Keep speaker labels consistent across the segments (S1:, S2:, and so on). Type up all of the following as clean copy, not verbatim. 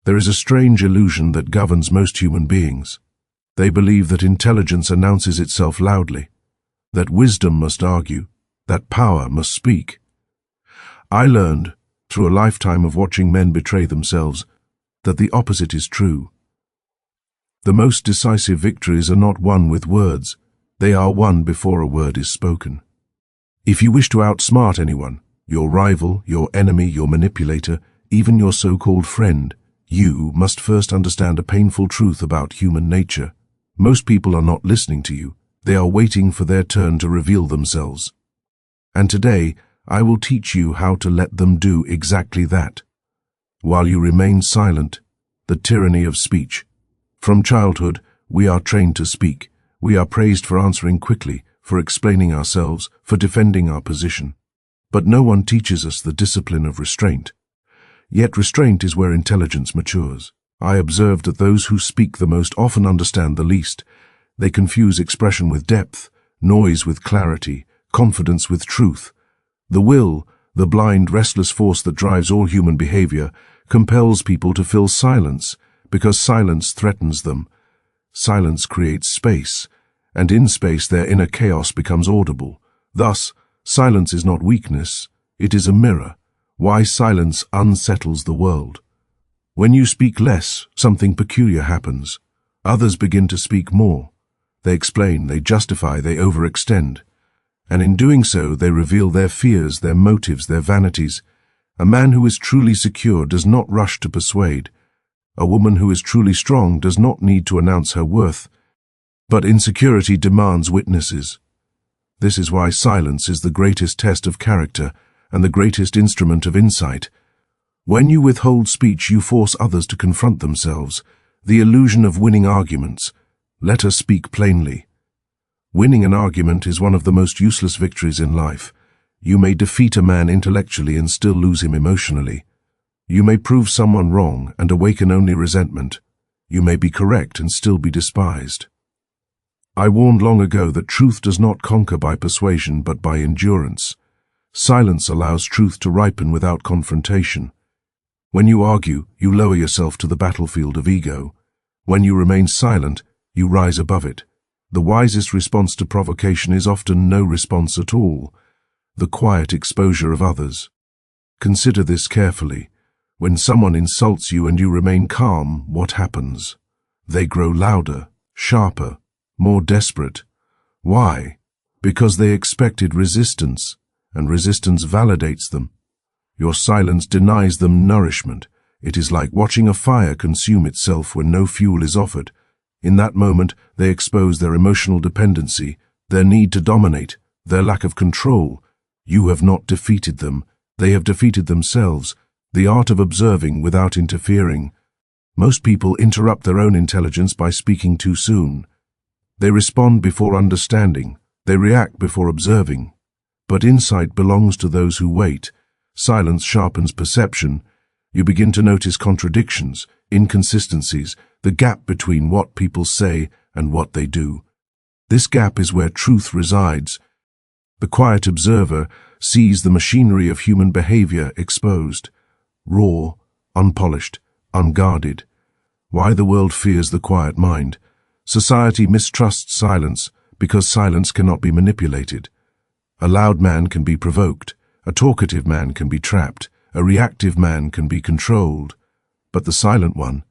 S1: There is a strange illusion that governs most human beings. They believe that intelligence announces itself loudly, that wisdom must argue, that power must speak. I learned, through a lifetime of watching men betray themselves, that the opposite is true. The most decisive victories are not won with words, they are won before a word is spoken. If you wish to outsmart anyone, your rival, your enemy, your manipulator, even your so-called friend, you must first understand a painful truth about human nature. Most people are not listening to you. They are waiting for their turn to reveal themselves. And today, I will teach you how to let them do exactly that. While you remain silent, the tyranny of speech. From childhood, we are trained to speak. We are praised for answering quickly, for explaining ourselves, for defending our position. But no one teaches us the discipline of restraint. Yet restraint is where intelligence matures. I observed that those who speak the most often understand the least. They confuse expression with depth, noise with clarity, confidence with truth. The will, the blind, restless force that drives all human behavior, compels people to fill silence, because silence threatens them. Silence creates space, and in space their inner chaos becomes audible. Thus, silence is not weakness, it is a mirror. Why silence unsettles the world. When you speak less, something peculiar happens. Others begin to speak more. They explain, they justify, they overextend. And in doing so, they reveal their fears, their motives, their vanities. A man who is truly secure does not rush to persuade. A woman who is truly strong does not need to announce her worth. But insecurity demands witnesses. This is why silence is the greatest test of character and the greatest instrument of insight. When you withhold speech, you force others to confront themselves. The illusion of winning arguments. Let us speak plainly. Winning an argument is one of the most useless victories in life. You may defeat a man intellectually and still lose him emotionally. You may prove someone wrong and awaken only resentment. You may be correct and still be despised. I warned long ago that truth does not conquer by persuasion but by endurance. Silence allows truth to ripen without confrontation. When you argue, you lower yourself to the battlefield of ego. When you remain silent, you rise above it. The wisest response to provocation is often no response at all, the quiet exposure of others. Consider this carefully. When someone insults you and you remain calm, what happens? They grow louder, sharper, more desperate. Why? Because they expected resistance, and resistance validates them. Your silence denies them nourishment. It is like watching a fire consume itself when no fuel is offered. In that moment, they expose their emotional dependency, their need to dominate, their lack of control. You have not defeated them. They have defeated themselves. The art of observing without interfering. Most people interrupt their own intelligence by speaking too soon. They respond before understanding. They react before observing. But insight belongs to those who wait. Silence sharpens perception. You begin to notice contradictions, inconsistencies, the gap between what people say and what they do. This gap is where truth resides. The quiet observer sees the machinery of human behavior exposed, raw, unpolished, unguarded. Why the world fears the quiet mind. Society mistrusts silence because silence cannot be manipulated. A loud man can be provoked, a talkative man can be trapped, a reactive man can be controlled. But the silent one,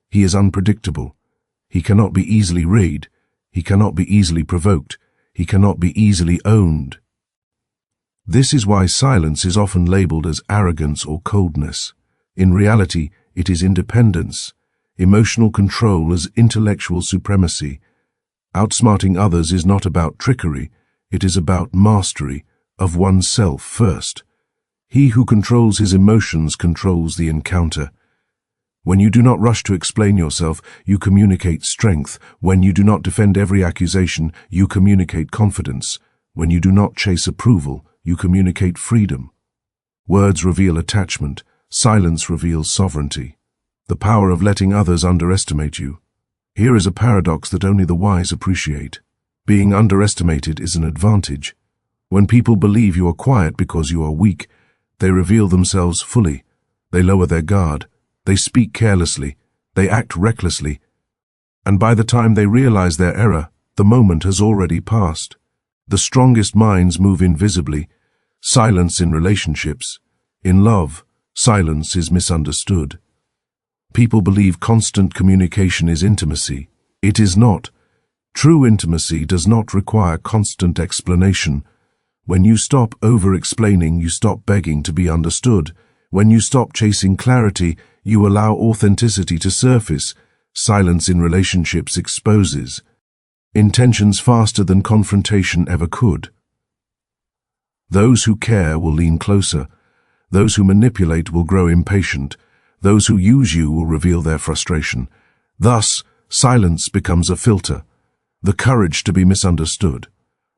S1: he is unpredictable. He cannot be easily read, he cannot be easily provoked, he cannot be easily owned. This is why silence is often labeled as arrogance or coldness. In reality, it is independence, emotional control as intellectual supremacy. Outsmarting others is not about trickery, it is about mastery of oneself first. He who controls his emotions controls the encounter. When you do not rush to explain yourself, you communicate strength. When you do not defend every accusation, you communicate confidence. When you do not chase approval, you communicate freedom. Words reveal attachment. Silence reveals sovereignty. The power of letting others underestimate you. Here is a paradox that only the wise appreciate. Being underestimated is an advantage. When people believe you are quiet because you are weak, they reveal themselves fully. They lower their guard. They speak carelessly, they act recklessly, and by the time they realize their error, the moment has already passed. The strongest minds move invisibly. Silence in relationships. In love, silence is misunderstood. People believe constant communication is intimacy. It is not. True intimacy does not require constant explanation. When you stop over-explaining, you stop begging to be understood. When you stop chasing clarity, you allow authenticity to surface. Silence in relationships exposes intentions faster than confrontation ever could. Those who care will lean closer. Those who manipulate will grow impatient. Those who use you will reveal their frustration. Thus, silence becomes a filter. The courage to be misunderstood.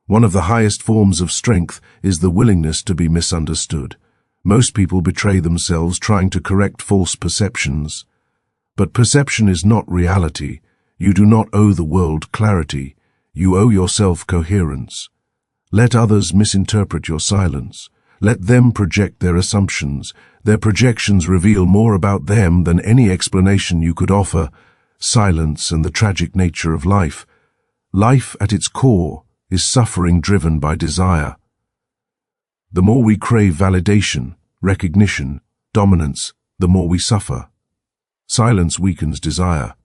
S1: One of the highest forms of strength is the willingness to be misunderstood. Most people betray themselves trying to correct false perceptions. But perception is not reality. You do not owe the world clarity. You owe yourself coherence. Let others misinterpret your silence. Let them project their assumptions. Their projections reveal more about them than any explanation you could offer. Silence and the tragic nature of life. Life at its core is suffering driven by desire. The more we crave validation, recognition, dominance, the more we suffer. Silence weakens desire.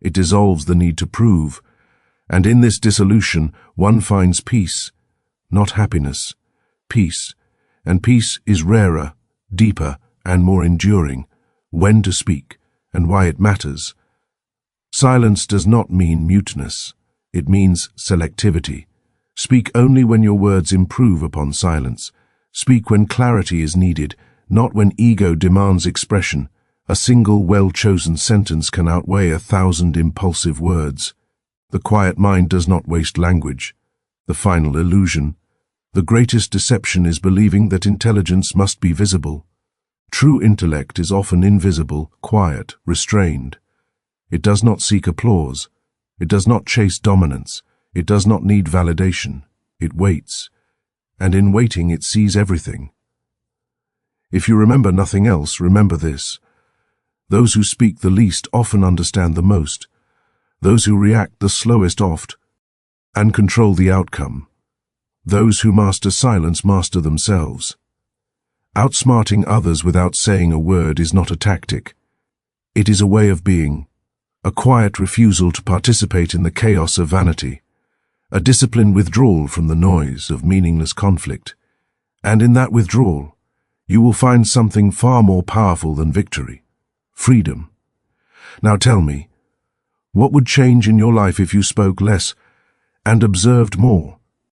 S1: It dissolves the need to prove, and in this dissolution one finds peace, not happiness, peace, and peace is rarer, deeper, and more enduring. When to speak, and why it matters. Silence does not mean muteness. It means selectivity. Speak only when your words improve upon silence. Speak when clarity is needed, not when ego demands expression. A single well-chosen sentence can outweigh 1,000 impulsive words. The quiet mind does not waste language. The final illusion. The greatest deception is believing that intelligence must be visible. True intellect is often invisible, quiet, restrained. It does not seek applause. It does not chase dominance. It does not need validation. It waits. And in waiting it sees everything. If you remember nothing else, remember this. Those who speak the least often understand the most. Those who react the slowest oft, and control the outcome. Those who master silence master themselves. Outsmarting others without saying a word is not a tactic. It is a way of being, a quiet refusal to participate in the chaos of vanity, a disciplined withdrawal from the noise of meaningless conflict. And in that withdrawal, you will find something far more powerful than victory. Freedom. Now tell me, what would change in your life if you spoke less and observed more?